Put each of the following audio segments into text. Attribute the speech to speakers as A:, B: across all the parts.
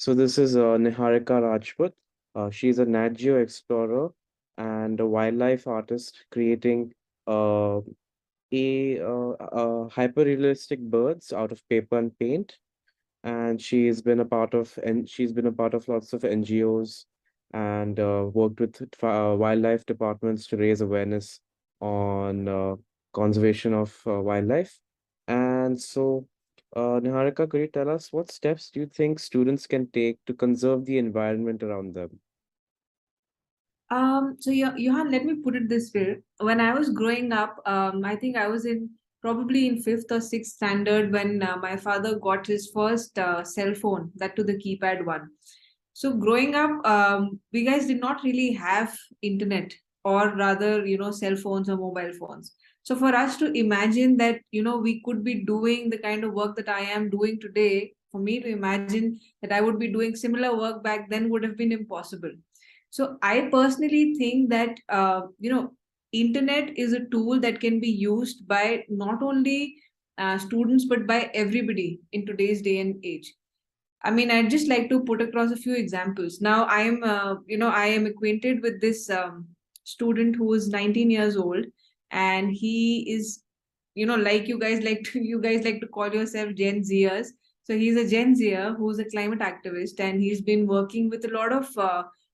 A: So this is Niharika Rajput. She's a NatGeo explorer and a wildlife artist creating uh, hyper-realistic birds out of paper and paint. And she's been a part of lots of NGOs and worked with wildlife departments to raise awareness on conservation of wildlife. And so, Niharika, could you tell us what steps do you think students can take to conserve the environment around them?
B: Johan, let me put it this way. When I was growing up, I think I was in probably in fifth or sixth standard when my father got his first cell phone, that to the keypad one. So growing up, we guys did not really have internet, or rather, cell phones or mobile phones. So for us to imagine that, we could be doing the kind of work that I am doing today, for me to imagine that I would be doing similar work back then would have been impossible. So I personally think that internet is a tool that can be used by not only students but by everybody in today's day and age. I mean, I'd just like to put across a few examples. Now, I am acquainted with this student who is 19 years old, and he is, like you guys like to call yourself Gen Zers. So he's a Gen Zer who's a climate activist, and he's been working with a lot of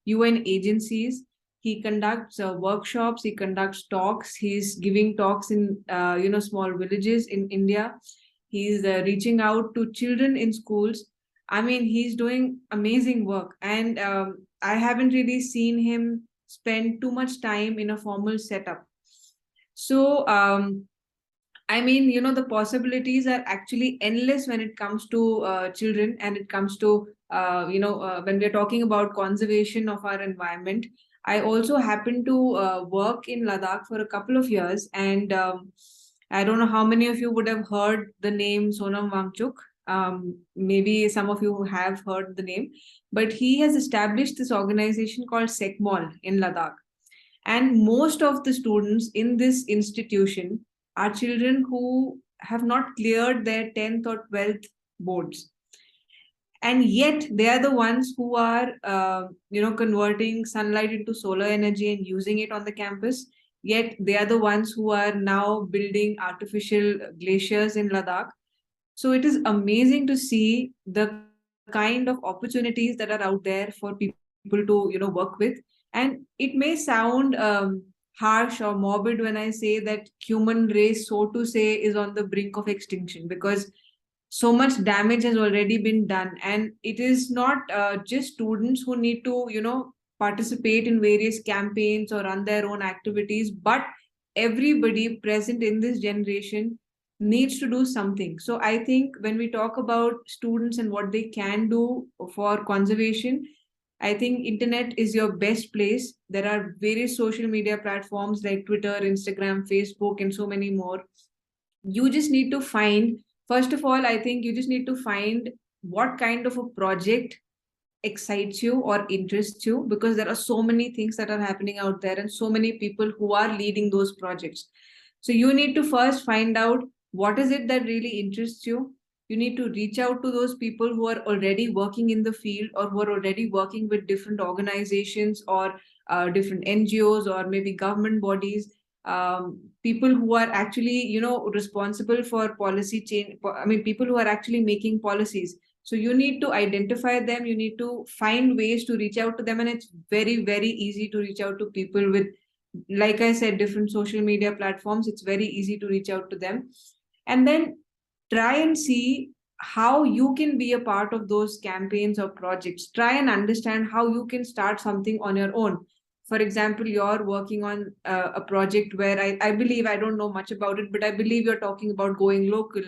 B: UN agencies. He conducts workshops, he conducts talks, he's giving talks in, small villages in India. He's reaching out to children in schools. I mean, he's doing amazing work, and I haven't really seen him spend too much time in a formal setup. So, I mean, the possibilities are actually endless when it comes to children, and it comes to, when we're talking about conservation of our environment. I also happened to work in Ladakh for a couple of years, and I don't know how many of you would have heard the name Sonam Wangchuk. Maybe some of you have heard the name, but he has established this organization called SECMOL in Ladakh. And most of the students in this institution are children who have not cleared their 10th or 12th boards. And yet they are the ones who are, converting sunlight into solar energy and using it on the campus. Yet they are the ones who are now building artificial glaciers in Ladakh. So it is amazing to see the kind of opportunities that are out there for people to, work with. And it may sound harsh or morbid when I say that human race, so to say, is on the brink of extinction, because so much damage has already been done, and it is not just students who need to, participate in various campaigns or run their own activities, but everybody present in this generation needs to do something. So I think when we talk about students and what they can do for conservation, I think internet is your best place. There are various social media platforms like Twitter, Instagram, Facebook, and so many more. You just need to find, first of all, I think you just need to find what kind of a project excites you or interests you, because there are so many things that are happening out there and so many people who are leading those projects. So you need to first find out what is it that really interests you. You need to reach out to those people who are already working in the field, or who are already working with different organizations, or different NGOs, or maybe government bodies, people who are actually, responsible for policy change. I mean, people who are actually making policies. So you need to identify them, you need to find ways to reach out to them, and it's very, very easy to reach out to people with, like I said, different social media platforms. It's very easy to reach out to them. And then try and see how you can be a part of those campaigns or projects. Try and understand how you can start something on your own. For example, you're working on a project where I believe, I don't know much about it, but I believe you're talking about going local.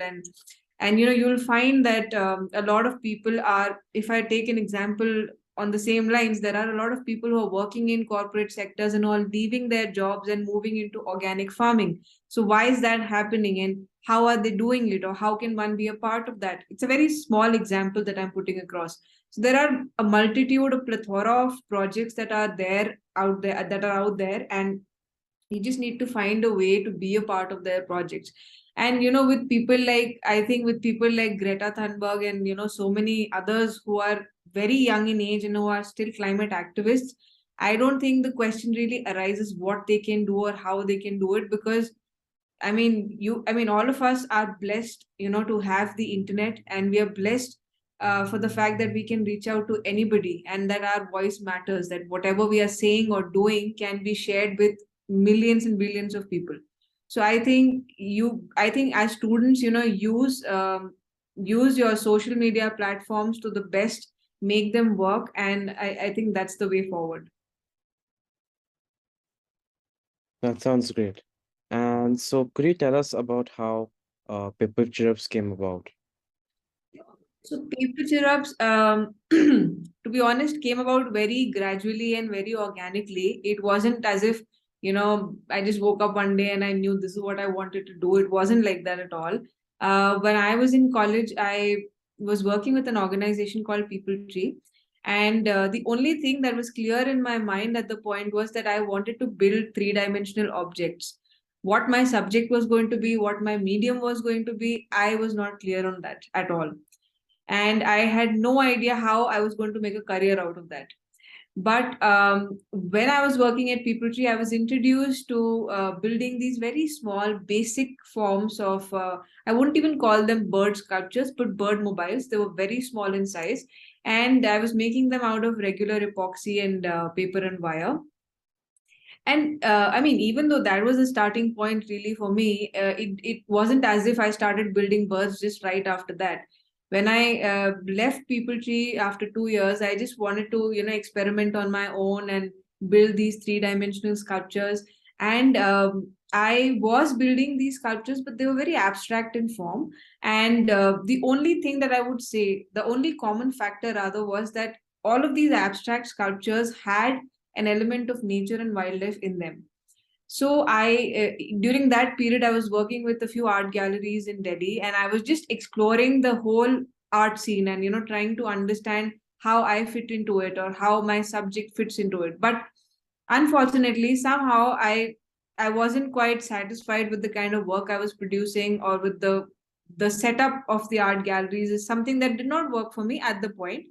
B: And you'll find that a lot of people are, if I take an example on the same lines, there are a lot of people who are working in corporate sectors and all, leaving their jobs and moving into organic farming. So why is that happening, and how are they doing it, or how can one be a part of that? It's a very small example that I'm putting across. So there are a multitude, a plethora of projects that are out there, and you just need to find a way to be a part of their projects. And with people like, I think with people like Greta Thunberg, and so many others who are very young in age and who are still climate activists, I don't think the question really arises what they can do or how they can do it, because all of us are blessed, to have the internet, and we are blessed for the fact that we can reach out to anybody and that our voice matters, that whatever we are saying or doing can be shared with millions and billions of people. So I think as students, use your social media platforms to the best, make them work, and I think that's the way forward.
A: That sounds great. And so, could you tell us about how PaperChirrups came about?
B: So PaperChirrups, to be honest, came about very gradually and very organically. It wasn't as if, I just woke up one day and I knew this is what I wanted to do. It wasn't like that at all. When I was in college, I was working with an organization called People Tree. And the only thing that was clear in my mind at the point was that I wanted to build three-dimensional objects. What my subject was going to be, what my medium was going to be, I was not clear on that at all, and I had no idea how I was going to make a career out of that. But when I was working at People Tree, I was introduced to building these very small, basic forms of, I wouldn't even call them bird sculptures, but bird mobiles. They were very small in size. And I was making them out of regular epoxy and paper and wire. And even though that was a starting point really for me, it wasn't as if I started building birds just right after that. When I left People Tree after 2 years, I just wanted to, experiment on my own and build these three-dimensional sculptures. And I was building these sculptures, but they were very abstract in form. And the only thing that I would say, the only common factor rather, was that all of these abstract sculptures had an element of nature and wildlife in them. So during that period, I was working with a few art galleries in Delhi, and I was just exploring the whole art scene and, trying to understand how I fit into it or how my subject fits into it. But unfortunately, somehow I wasn't quite satisfied with the kind of work I was producing, or with the setup of the art galleries is something that did not work for me at the point.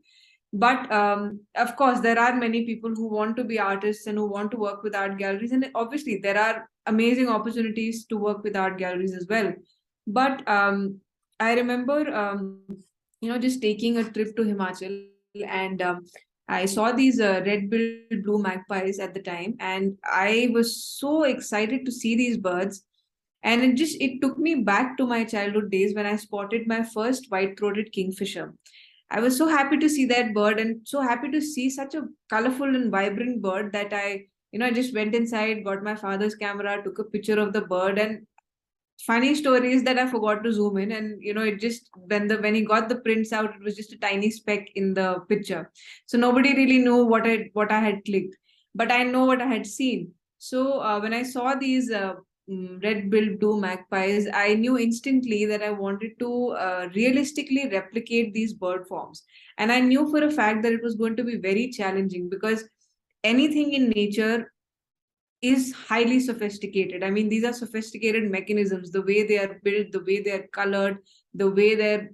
B: But of course, there are many people who want to be artists and who want to work with art galleries, and obviously there are amazing opportunities to work with art galleries as well. But I remember just taking a trip to Himachal, and I saw these red-billed blue magpies at the time, and I was so excited to see these birds. And it took me back to my childhood days when I spotted my first white-throated kingfisher. I was so happy to see that bird, and so happy to see such a colorful and vibrant bird that I just went inside, got my father's camera, took a picture of the bird. And funny story is that I forgot to zoom in, and it just, when he got the prints out, it was just a tiny speck in the picture. So nobody really knew what I had clicked, but I know what I had seen. So when I saw these red-billed blue magpies, I knew instantly that I wanted to realistically replicate these bird forms. And I knew for a fact that it was going to be very challenging, because anything in nature is highly sophisticated. I mean, these are sophisticated mechanisms, the way they are built, the way they're colored, the way they're,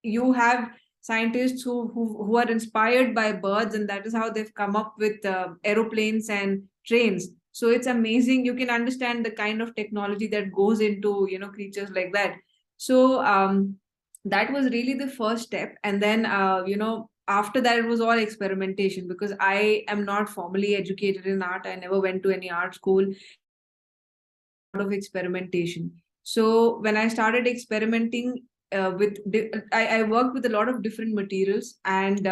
B: you have scientists who are inspired by birds, and that is how they've come up with aeroplanes and trains. So it's amazing. You can understand the kind of technology that goes into, creatures like that. So that was really the first step. And then, after that, it was all experimentation, because I am not formally educated in art. I never went to any art school, and it was all a lot of experimentation. So when I started experimenting I worked with a lot of different materials, and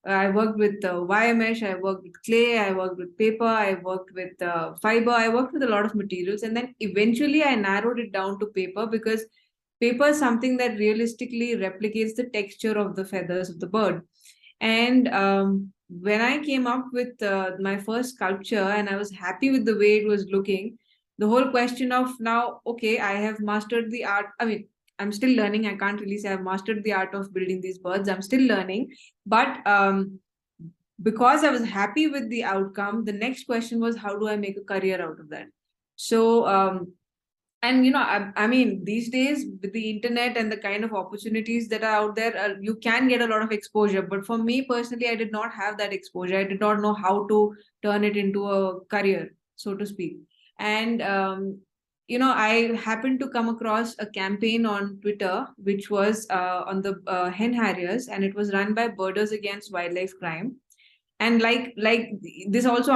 B: I worked with wire mesh, I worked with clay, I worked with paper, I worked with fiber, I worked with a lot of materials. And then eventually I narrowed it down to paper, because paper is something that realistically replicates the texture of the feathers of the bird. And when I came up with my first sculpture and I was happy with the way it was looking, the whole question of, now, okay, I have mastered the art. I mean, I'm still learning. I can't really say I've mastered the art of building these birds. I'm still learning. But because I was happy with the outcome, the next question was, how do I make a career out of that? So And I mean, these days with the internet and the kind of opportunities that are out there, you can get a lot of exposure. But for me personally, I did not have that exposure. I did not know how to turn it into a career, so to speak. And I happened to come across a campaign on Twitter, which was on the hen harriers, and it was run by Birders Against Wildlife Crime. And like this also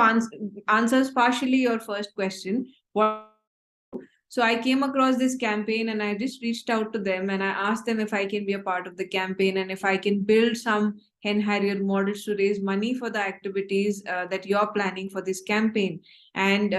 B: answers partially your first question, what can people do. So I came across this campaign and I just reached out to them and I asked them if I can be a part of the campaign and if I can build some hen harrier models to raise money for the activities that you're planning for this campaign. And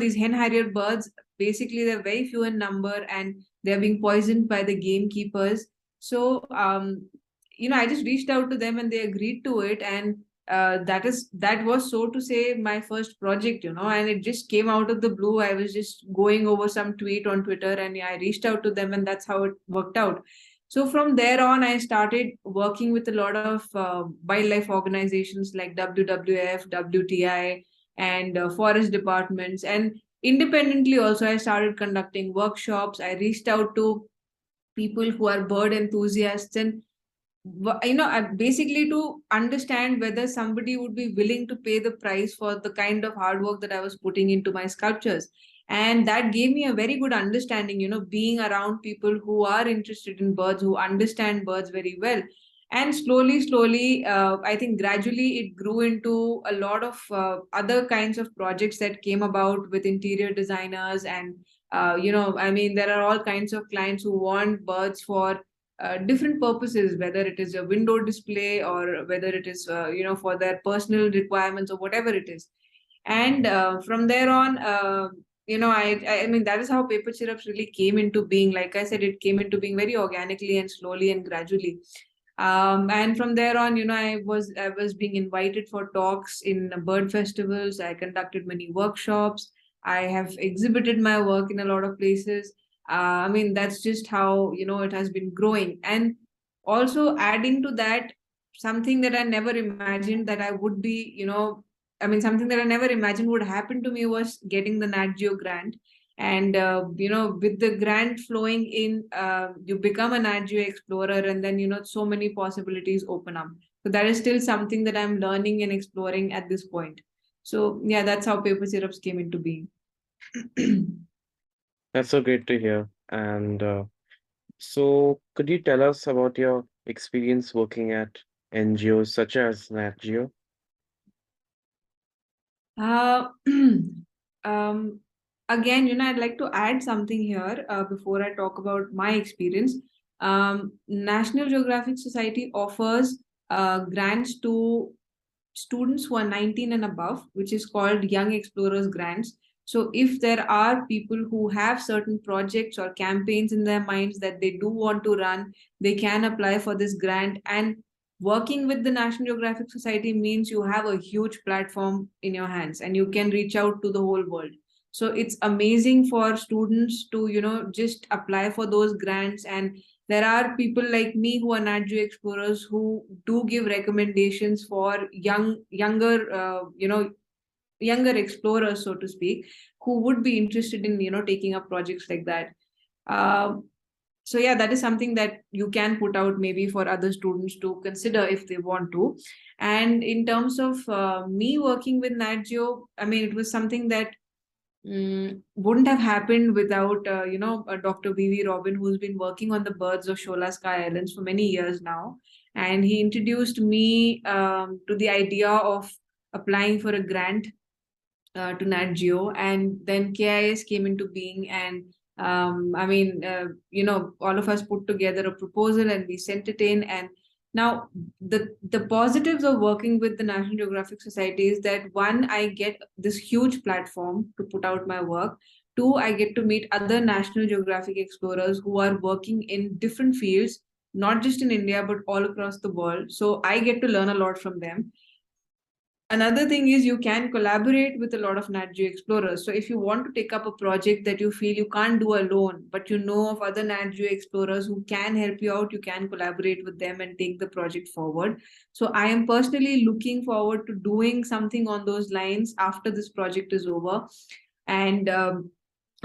B: these hen harrier birds, basically they're very few in number and they're being poisoned by the gamekeepers. So I just reached out to them and they agreed to it. And that was, so to say, my first project, and it just came out of the blue. I was just going over some tweet on Twitter and I reached out to them, and that's how it worked out. So from there on, I started working with a lot of wildlife organizations like WWF, WTI, and forest departments. And independently also, I started conducting workshops. I reached out to people who are bird enthusiasts, and basically to understand whether somebody would be willing to pay the price for the kind of hard work that I was putting into my sculptures. And that gave me a very good understanding, being around people who are interested in birds, who understand birds very well. And slowly, I think gradually it grew into a lot of other kinds of projects that came about with interior designers. And I mean, there are all kinds of clients who want birds for different purposes, whether it is a window display or whether it is for their personal requirements or whatever it is. And from there on, I mean, that is how PaperChirrups really came into being. Like I said, it came into being very organically and slowly and gradually. And from there on, I was being invited for talks in bird festivals. I conducted many workshops. I have exhibited my work in a lot of places. I mean, that's just how it has been growing. And also adding to that, something that I never imagined that I would be, I mean, something that I never imagined would happen to me was getting the NatGeo grant. And with the grant flowing in, you become a NatGeo explorer, and then so many possibilities open up. So that is still something that I'm learning and exploring at this point. So yeah, that's how PaperChirrups came into being.
A: That's so great to hear. And so, could you tell us about your experience working at NGOs such as NatGeo?
B: Uh, um, Again, I'd like to add something here before I talk about my experience. National Geographic Society offers grants to students who are 19 and above, which is called Young Explorers Grants. So, if there are people who have certain projects or campaigns in their minds that they do want to run, they can apply for this grant. And working with the National Geographic Society means you have a huge platform in your hands and you can reach out to the whole world. So it's amazing for students to just apply for those grants. And there are people like me who are NatGeo explorers who do give recommendations for younger explorers, so to speak, who would be interested in taking up projects like that. uh, so yeah, that is something that you can put out maybe for other students to consider if they want to. And in terms of me working with NatGeo, I mean, it was something that wouldn't have happened without Dr. V.V. Robin, who's been working on the birds of Shola Sky Islands for many years now. And he introduced me to the idea of applying for a grant to NatGeo, and then KIS came into being. And I mean, all of us put together a proposal and we sent it in. And now the positives of working with the National Geographic Society is that, one, I get this huge platform to put out my work. Two, I get to meet other National Geographic explorers who are working in different fields, not just in India but all across the world. So I get to learn a lot from them. Another thing is you can collaborate with a lot of NatGeo explorers. So if you want to take up a project that you feel you can't do alone, but you know of other NatGeo explorers who can help you out, you can collaborate with them and take the project forward. So I am personally looking forward to doing something on those lines after this project is over. And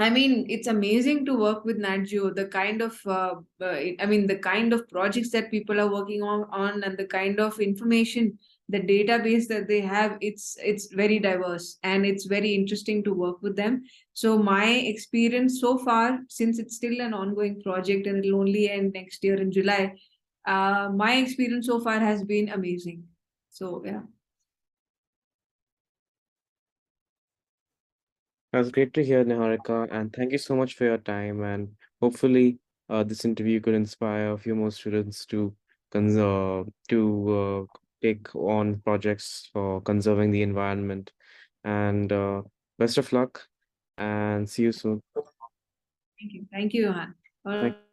B: I mean, it's amazing to work with NatGeo. The kind of, I mean, the kind of projects that people are working on, and the kind of information, the database that they have, it's very diverse and it's very interesting to work with them. So my experience so far, since it's still an ongoing project and it'll only end next year in July, my experience so far has been amazing. So yeah.
A: That's great to hear, Niharika, and thank you so much for your time. And hopefully, this interview could inspire a few more students to take on projects for conserving the environment. And best of luck, and see you soon.
B: Thank you. Thank you, Johan. All
A: Thank
B: right.